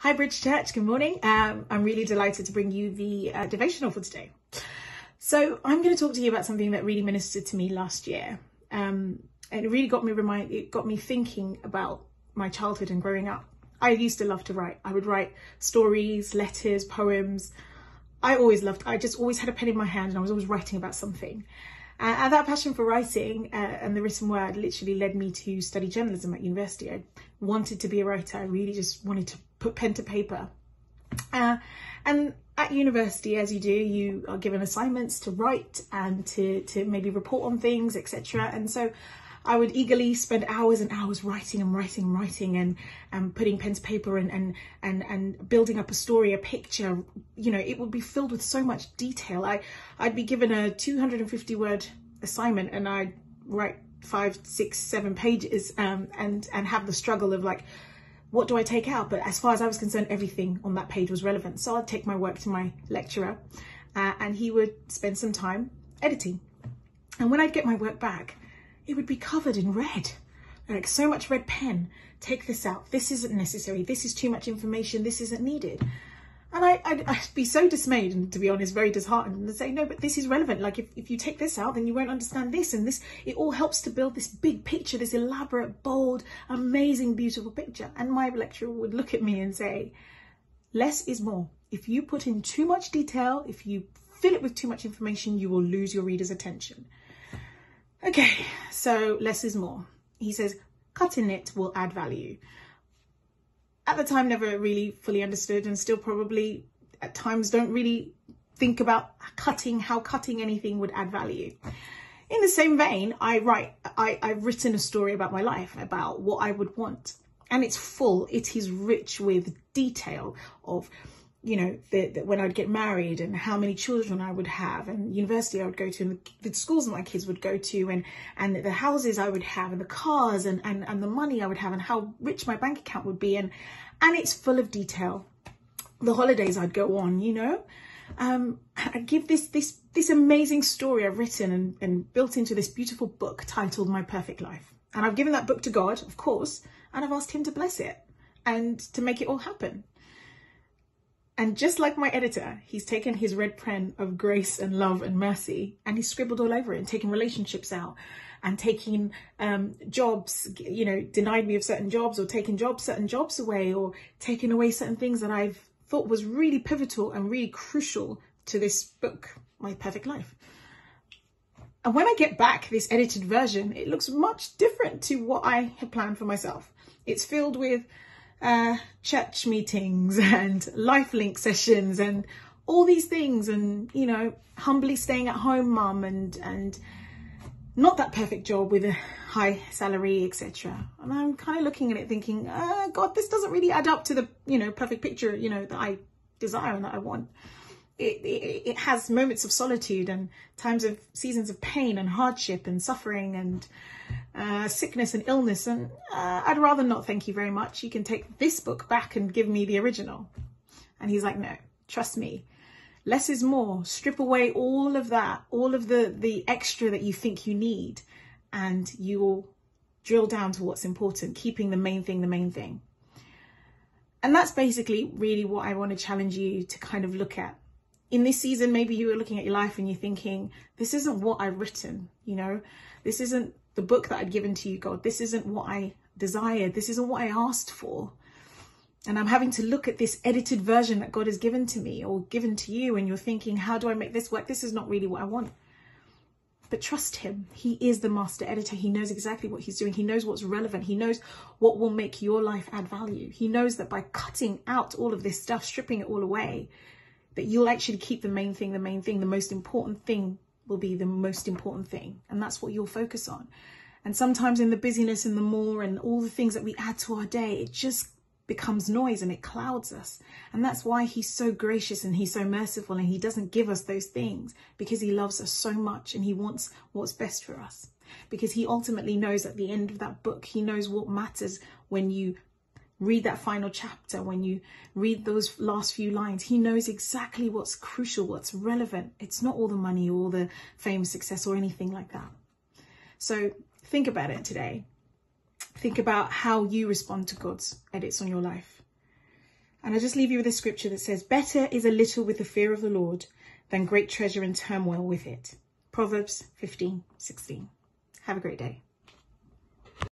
Hi Bridge Church, good morning. I'm really delighted to bring you the devotional for today. So I'm going to talk to you about something that really ministered to me last year. And it really got me thinking about my childhood and growing up. I used to love to write. I would write stories, letters, poems. I just always had a pen in my hand and I was always writing about something. And that passion for writing and the written word literally led me to study journalism at university. I wanted to be a writer. I really just wanted to put pen to paper. And at university, as you do, you are given assignments to write and to maybe report on things, etc. And so I would eagerly spend hours and hours writing and putting pen to paper and building up a story, a picture. You know, it would be filled with so much detail. I'd be given a 250 word assignment and I'd write 5, 6, 7 pages and have the struggle of like, what do I take out? But as far as I was concerned, everything on that page was relevant. So I'd take my work to my lecturer and he would spend some time editing. And when I'd get my work back, it would be covered in red, like so much red pen. Take this out. This isn't necessary. This is too much information. This isn't needed. And I'd be so dismayed and, to be honest, very disheartened and say, no, but this is relevant. Like if you take this out, then you won't understand this and this. It all helps to build this big picture, this elaborate, bold, amazing, beautiful picture. And my lecturer would look at me and say, less is more. If you put in too much detail, if you fill it with too much information, you will lose your reader's attention. Okay, so less is more. He says, cutting it will add value. At the time, never really fully understood and still probably at times don't really think about how cutting anything would add value. In the same vein, I've written a story about my life, about what I would want. And it's full, it is rich with detail of, you know, when I'd get married and how many children I would have and university I would go to and the schools my kids would go to and the houses I would have and the cars and the money I would have and how rich my bank account would be. And it's full of detail. The holidays I'd go on, you know, I give this amazing story I've written and built into this beautiful book titled My Perfect Life. And I've given that book to God, of course, and I've asked him to bless it and to make it all happen. And just like my editor, he's taken his red pen of grace and love and mercy and he's scribbled all over it and taken relationships out and taking jobs, you know, denied me of certain jobs or taken certain jobs away or taken away certain things that I've thought was really pivotal and really crucial to this book, My Perfect Life. And when I get back this edited version, it looks much different to what I had planned for myself. It's filled with church meetings and life link sessions and all these things and, you know, humbly staying at home mum and not that perfect job with a high salary, etc. And I'm kind of looking at it thinking, God, this doesn't really add up to the, you know, perfect picture, you know, that I desire and that I want. It has moments of solitude and seasons of pain and hardship and suffering and sickness and illness. And I'd rather not, thank you very much. You can take this book back and give me the original. And he's like, no, trust me. Less is more. Strip away all of that, all of the extra that you think you need. And you will drill down to what's important, keeping the main thing the main thing. And that's basically really what I want to challenge you to kind of look at. In this season, maybe you were looking at your life and you're thinking, this isn't what I've written, you know, this isn't the book that I'd given to you, God. This isn't what I desired. This isn't what I asked for. And I'm having to look at this edited version that God has given to me or given to you. And you're thinking, how do I make this work? This is not really what I want. But trust him. He is the master editor. He knows exactly what he's doing. He knows what's relevant. He knows what will make your life add value. He knows that by cutting out all of this stuff, stripping it all away, that you'll actually keep the main thing, the most important thing will be the most important thing. And that's what you'll focus on. And sometimes in the busyness and the more and all the things that we add to our day, it just becomes noise and it clouds us. And that's why he's so gracious and he's so merciful and he doesn't give us those things because he loves us so much and he wants what's best for us. Because he ultimately knows at the end of that book, he knows what matters when you read that final chapter, when you read those last few lines. He knows exactly what's crucial, what's relevant. It's not all the money or the fame, success or anything like that. So think about it today. Think about how you respond to God's edits on your life. And I just leave you with a scripture that says, better is a little with the fear of the Lord than great treasure and turmoil with it. Proverbs 15:16. Have a great day.